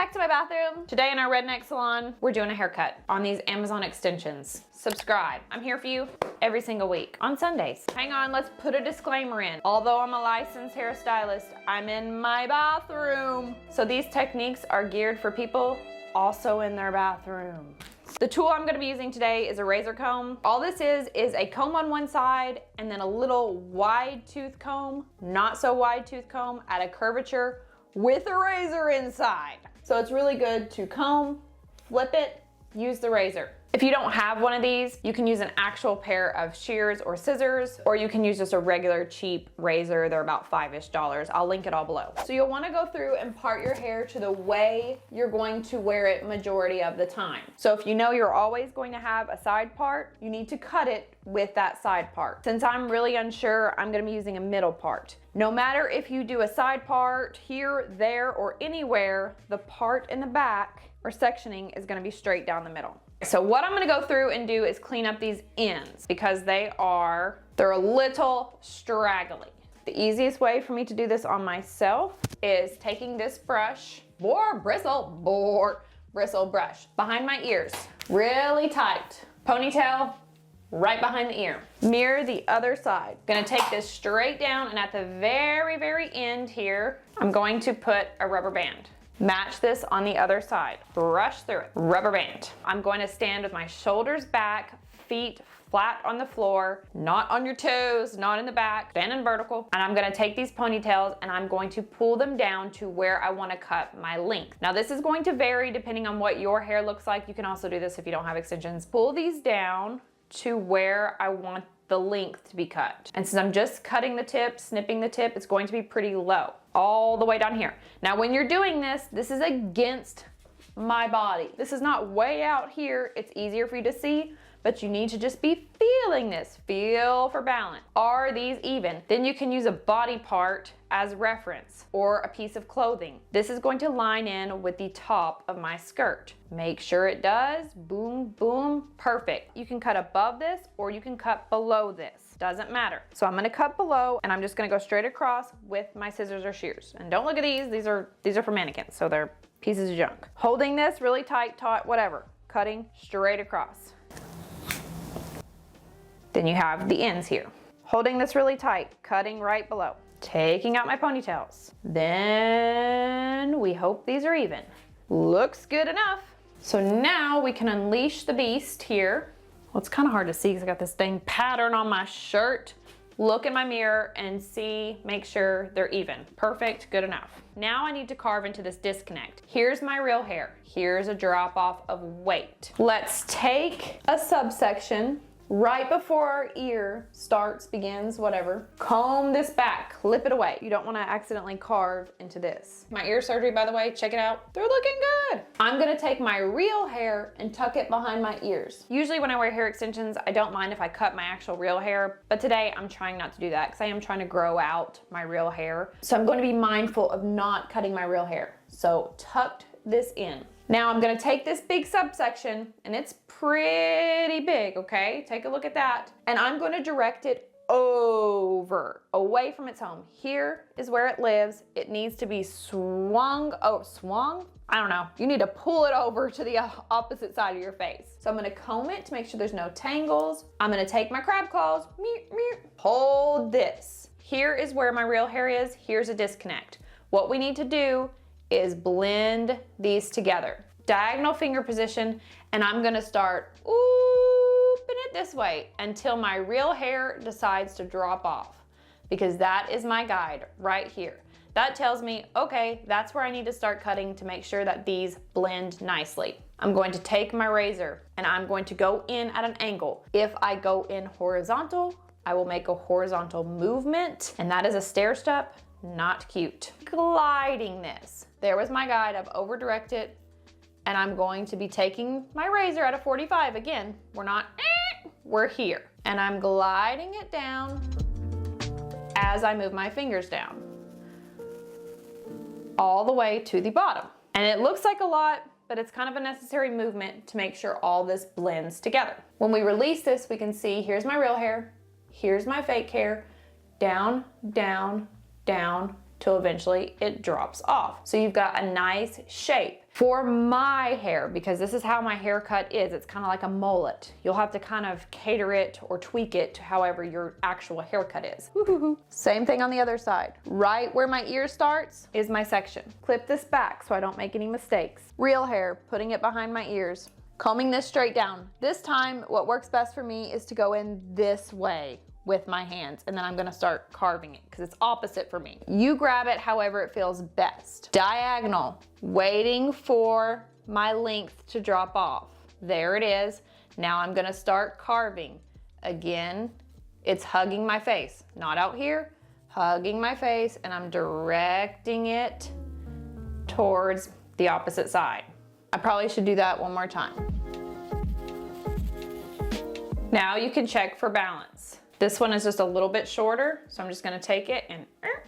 back to my bathroom. Today in our redneck salon, we're doing a haircut on these Amazon extensions. Subscribe. I'm here for you every single week on Sundays. Hang on, let's put a disclaimer in. Although I'm a licensed hairstylist, I'm in my bathroom. So these techniques are geared for people also in their bathroom. The tool I'm gonna be using today is a razor comb. All this is a comb on one side and then a little wide tooth comb, not so wide tooth comb at a curvature with a razor inside. So it's really good to comb, flip it, use the razor. If you don't have one of these, you can use an actual pair of shears or scissors, or you can use just a regular cheap razor. They're about $5-ish. I'll link it all below. So you'll wanna go through and part your hair to the way you're going to wear it majority of the time. So if you know you're always going to have a side part, you need to cut it with that side part. Since I'm really unsure, I'm gonna be using a middle part. No matter if you do a side part here, there, or anywhere, the part in the back or sectioning is gonna be straight down the middle. So what I'm gonna go through and do is clean up these ends because they're a little straggly. The easiest way for me to do this on myself is taking this brush, bristle brush behind my ears, really tight. Ponytail right behind the ear. Mirror the other side. Gonna take this straight down, and at the very, very end here, I'm going to put a rubber band. Match this on the other side. Brush through it. Rubber band. I'm going to stand with my shoulders back, feet flat on the floor, not on your toes, not in the back, standing vertical. And I'm gonna take these ponytails and I'm going to pull them down to where I wanna cut my length. Now this is going to vary depending on what your hair looks like. You can also do this if you don't have extensions. Pull these down to where I want the length to be cut. And since I'm just cutting the tip, snipping the tip, it's going to be pretty low, all the way down here. Now when you're doing this is against my body. This is not way out here. It's easier for you to see, but you need to just be feeling this. Feel for balance. Are these even? Then you can use a body part as reference or a piece of clothing. This is going to line in with the top of my skirt. Make sure it does. Boom, boom, perfect. You can cut above this or you can cut below this. Doesn't matter. So I'm gonna cut below and I'm just gonna go straight across with my scissors or shears. And don't look at these. These are for mannequins, so they're pieces of junk. Holding this really tight, taut, whatever. Cutting straight across. Then you have the ends here. Holding this really tight, cutting right below. Taking out my ponytails. Then we hope these are even. Looks good enough. So now we can unleash the beast here. Well, it's kind of hard to see because I got this dang pattern on my shirt. Look in my mirror and see, make sure they're even. Perfect, good enough. Now I need to carve into this disconnect. Here's my real hair. Here's a drop off of weight. Let's take a subsection right before our ear begins, whatever. Comb this back, clip it away. You don't want to accidentally carve into this. My ear surgery, by the way, check it out. They're looking good. I'm gonna take my real hair and tuck it behind my ears. Usually when I wear hair extensions, I don't mind if I cut my actual real hair, but today I'm trying not to do that because I am trying to grow out my real hair. So I'm going to be mindful of not cutting my real hair. So tucked this in. Now I'm gonna take this big subsection, and it's pretty big, okay? Take a look at that. And I'm gonna direct it over, away from its home. Here is where it lives. It needs to be swung? I don't know. You need to pull it over to the opposite side of your face. So I'm gonna comb it to make sure there's no tangles. I'm gonna take my crab claws, hold this. Here is where my real hair is. Here's a disconnect. What we need to do is blend these together. Diagonal finger position, and I'm gonna start ooping it this way until my real hair decides to drop off, because that is my guide right here. That tells me, okay, that's where I need to start cutting to make sure that these blend nicely. I'm going to take my razor and I'm going to go in at an angle. If I go in horizontal, I will make a horizontal movement, and that is a stair step. Not cute. Gliding this. There was my guide. I've over directed, and I'm going to be taking my razor at a 45. Again, we're here. And I'm gliding it down as I move my fingers down. All the way to the bottom. And it looks like a lot, but it's kind of a necessary movement to make sure all this blends together. When we release this, we can see here's my real hair, here's my fake hair, down, down, down till eventually it drops off. So you've got a nice shape. For my hair, because this is how my haircut is, it's kind of like a mullet. You'll have to kind of cater it or tweak it to however your actual haircut is. Woo-hoo-hoo. Same thing on the other side. Right where my ear starts is my section. Clip this back so I don't make any mistakes. Real hair, putting it behind my ears. Combing this straight down. This time, what works best for me is to go in this way with my hands, and then I'm gonna start carving it because it's opposite for me. You grab it however it feels best. Diagonal, waiting for my length to drop off. There it is. Now I'm gonna start carving. Again, it's hugging my face, not out here, hugging my face, and I'm directing it towards the opposite side. I probably should do that one more time. Now you can check for balance. This one is just a little bit shorter, so I'm just gonna take it and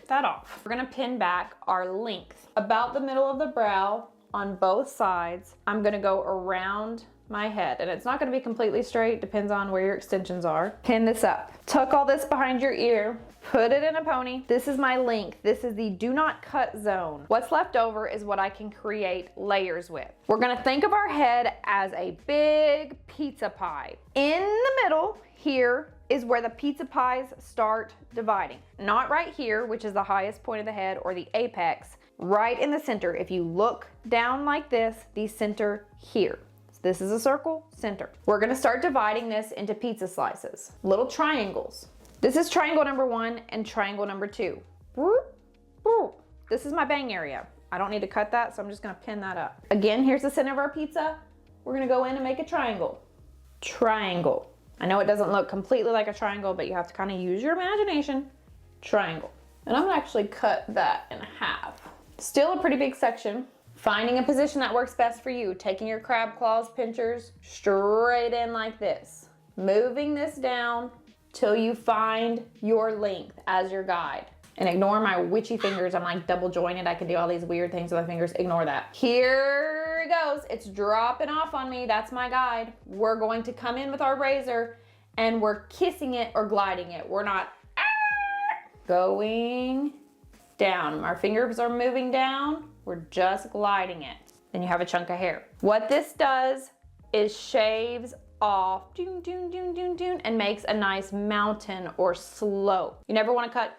that off. We're gonna pin back our length. About the middle of the brow on both sides, I'm gonna go around my head, and it's not gonna be completely straight, depends on where your extensions are. Pin this up. Tuck all this behind your ear, put it in a pony. This is my length. This is the do not cut zone. What's left over is what I can create layers with. We're gonna think of our head as a big pizza pie. In the middle here is where the pizza pies start dividing. Not right here, which is the highest point of the head or the apex, right in the center. If you look down like this, the center here. So this is a circle, center. We're gonna start dividing this into pizza slices, little triangles. This is triangle number 1 and triangle number 2. This is my bang area. I don't need to cut that, so I'm just gonna pin that up. Again, here's the center of our pizza. We're gonna go in and make a triangle. Triangle. I know it doesn't look completely like a triangle, but you have to kind of use your imagination. Triangle. And I'm gonna actually cut that in half. Still a pretty big section. Finding a position that works best for you. Taking your crab claws, pinchers, straight in like this. Moving this down till you find your length as your guide. And ignore my witchy fingers. I'm like double jointed. I can do all these weird things with my fingers. Ignore that. Here it goes. It's dropping off on me. That's my guide. We're going to come in with our razor and we're kissing it or gliding it. We're not going down. Our fingers are moving down. We're just gliding it. Then you have a chunk of hair. What this does is shaves off and makes a nice mountain or slope. You never want to cut.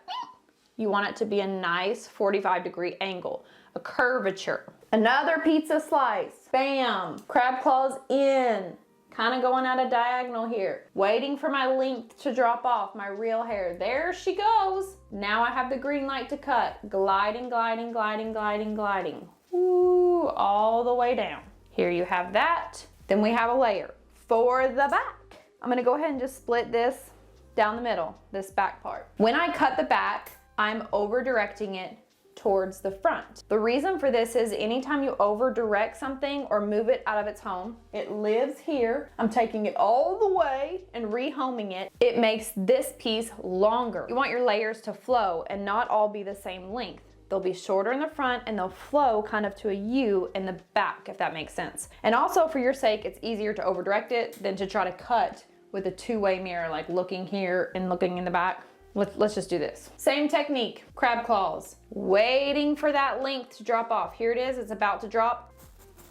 You want it to be a nice 45-degree angle, a curvature. Another pizza slice, bam, crab claws in, kind of going at a diagonal here. Waiting for my length to drop off, my real hair. There she goes. Now I have the green light to cut. Gliding, gliding, gliding, gliding, gliding. Ooh, all the way down. Here you have that. Then we have a layer for the back. I'm gonna go ahead and just split this down the middle, this back part. When I cut the back, I'm over directing it towards the front. The reason for this is anytime you over direct something or move it out of its home, it lives here. I'm taking it all the way and rehoming it. It makes this piece longer. You want your layers to flow and not all be the same length. They'll be shorter in the front and they'll flow kind of to a U in the back, if that makes sense. And also for your sake, it's easier to over direct it than to try to cut with a two-way mirror, like looking here and looking in the back. Let's just do this. Same technique, crab claws. Waiting for that length to drop off. Here it is, it's about to drop.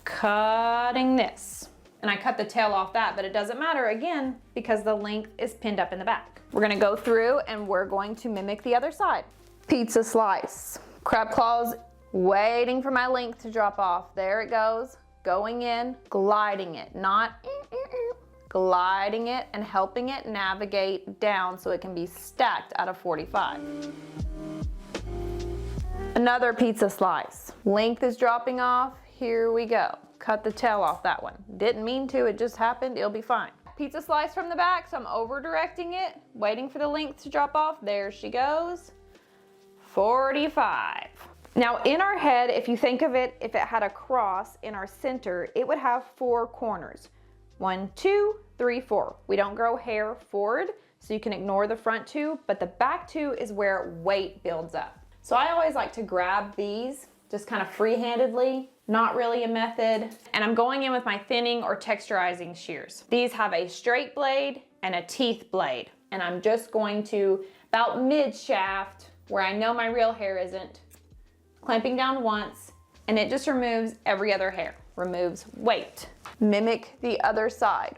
Cutting this. And I cut the tail off that, but it doesn't matter again because the length is pinned up in the back. We're gonna go through and we're going to mimic the other side. Pizza slice. Crab claws, waiting for my length to drop off. There it goes, going in, gliding it, not gliding it and helping it navigate down so it can be stacked out of 45. Another pizza slice. Length is dropping off. Here we go. Cut the tail off that one. Didn't mean to, it just happened. It'll be fine. Pizza slice from the back, so I'm over directing it, waiting for the length to drop off. There she goes. 45. Now in our head, if you think of it, if it had a cross in our center, it would have 4 corners. 1, 2, 3, 4. We don't grow hair forward, so you can ignore the front 2, but the back 2 is where weight builds up. So I always like to grab these just kind of free-handedly, not really a method. And I'm going in with my thinning or texturizing shears. These have a straight blade and a teeth blade. And I'm just going to, about mid-shaft, where I know my real hair isn't, clamping down once, and it just removes every other hair. Removes weight. Mimic the other side.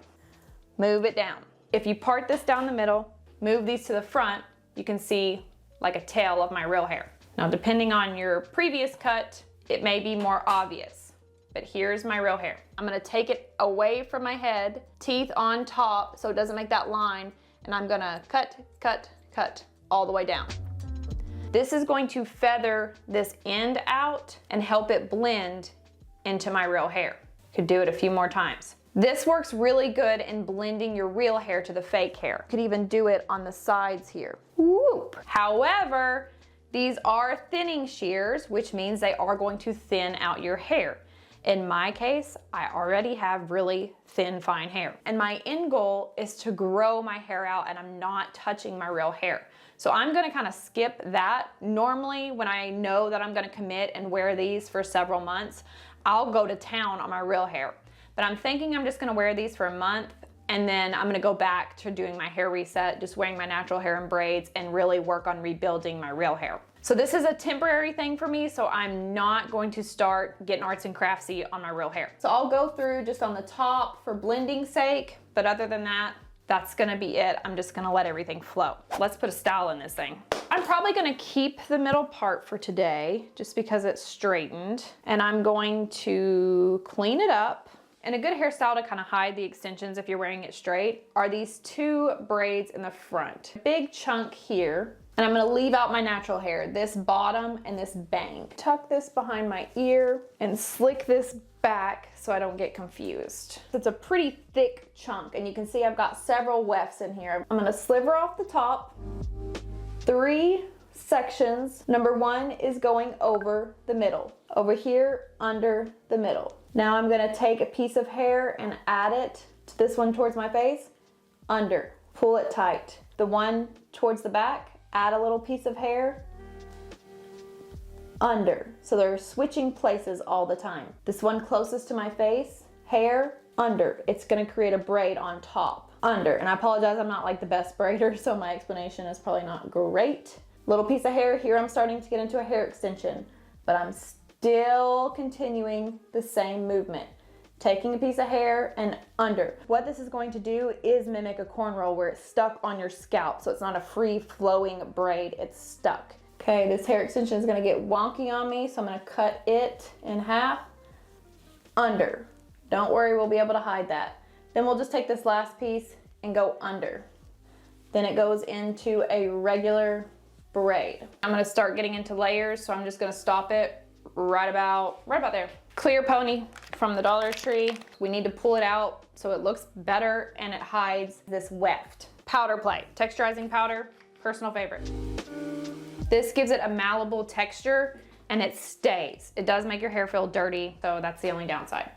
Move it down. If you part this down the middle, move these to the front, you can see like a tail of my real hair. Now, depending on your previous cut, it may be more obvious, but here's my real hair. I'm gonna take it away from my head, teeth on top so it doesn't make that line, and I'm gonna cut, cut, cut all the way down. This is going to feather this end out and help it blend into my real hair. Could do it a few more times. This works really good in blending your real hair to the fake hair. Could even do it on the sides here. Whoop. However, these are thinning shears, which means they are going to thin out your hair. In my case, I already have really thin, fine hair. And my end goal is to grow my hair out, and I'm not touching my real hair. So I'm gonna kind of skip that. Normally, when I know that I'm gonna commit and wear these for several months, I'll go to town on my real hair. But I'm thinking I'm just gonna wear these for a month, and then I'm gonna go back to doing my hair reset, just wearing my natural hair in braids, and really work on rebuilding my real hair. So this is a temporary thing for me, so I'm not going to start getting arts and craftsy on my real hair. So I'll go through just on the top for blending's sake, but other than that, that's gonna be it. I'm just gonna let everything flow. Let's put a style in this thing. I'm probably gonna keep the middle part for today, just because it's straightened, and I'm going to clean it up. And a good hairstyle to kind of hide the extensions if you're wearing it straight are these two braids in the front. Big chunk here, and I'm gonna leave out my natural hair, this bottom and this bang. Tuck this behind my ear and slick this back so I don't get confused. It's a pretty thick chunk, and you can see I've got several wefts in here. I'm gonna sliver off the top, 3 sections. Number 1 is going over the middle. Over here, under the middle. Now I'm gonna take a piece of hair and add it to this one towards my face, under, pull it tight. The one towards the back, add a little piece of hair, under. So they're switching places all the time. This one closest to my face, hair, under. It's gonna create a braid on top, under. And I apologize, I'm not like the best braider, so my explanation is probably not great. Little piece of hair, here I'm starting to get into a hair extension, but I'm still continuing the same movement. Taking a piece of hair and under. What this is going to do is mimic a cornrow where it's stuck on your scalp, so it's not a free flowing braid, it's stuck. Okay, this hair extension is gonna get wonky on me, so I'm gonna cut it in half, under. Don't worry, we'll be able to hide that. Then we'll just take this last piece and go under. Then it goes into a regular braid. I'm gonna start getting into layers, so I'm just gonna stop it right about there. Clear pony from the Dollar Tree. We need to pull it out so it looks better and it hides this weft. Powder play, texturizing powder, personal favorite. This gives it a malleable texture and it stays. It does make your hair feel dirty, though that's the only downside.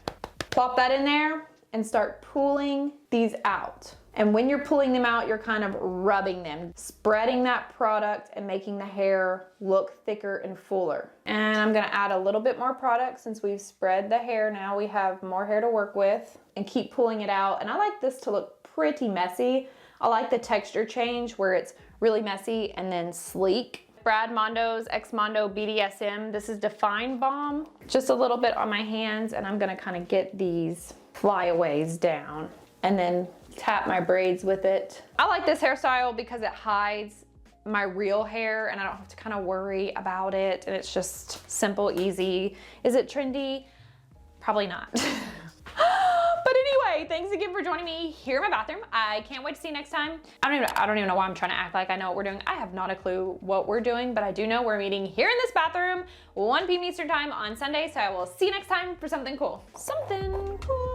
Plop that in there and start pulling these out. And when you're pulling them out, you're kind of rubbing them, spreading that product and making the hair look thicker and fuller. And I'm gonna add a little bit more product since we've spread the hair. Now we have more hair to work with, and keep pulling it out. And I like this to look pretty messy. I like the texture change where it's really messy and then sleek. Brad Mondo's X Mondo BDSM. This is Define Balm. Just a little bit on my hands, and I'm gonna kind of get these flyaways down and then tap my braids with it. I like this hairstyle because it hides my real hair and I don't have to kind of worry about it, and it's just simple, easy. Is it trendy? Probably not. But anyway, thanks again for joining me here in my bathroom. I can't wait to see you next time. I don't even know why I'm trying to act like I know what we're doing. I have not a clue what we're doing, but I do know we're meeting here in this bathroom, 1 p.m. Eastern time on Sunday. So I will see you next time for something cool. Something cool.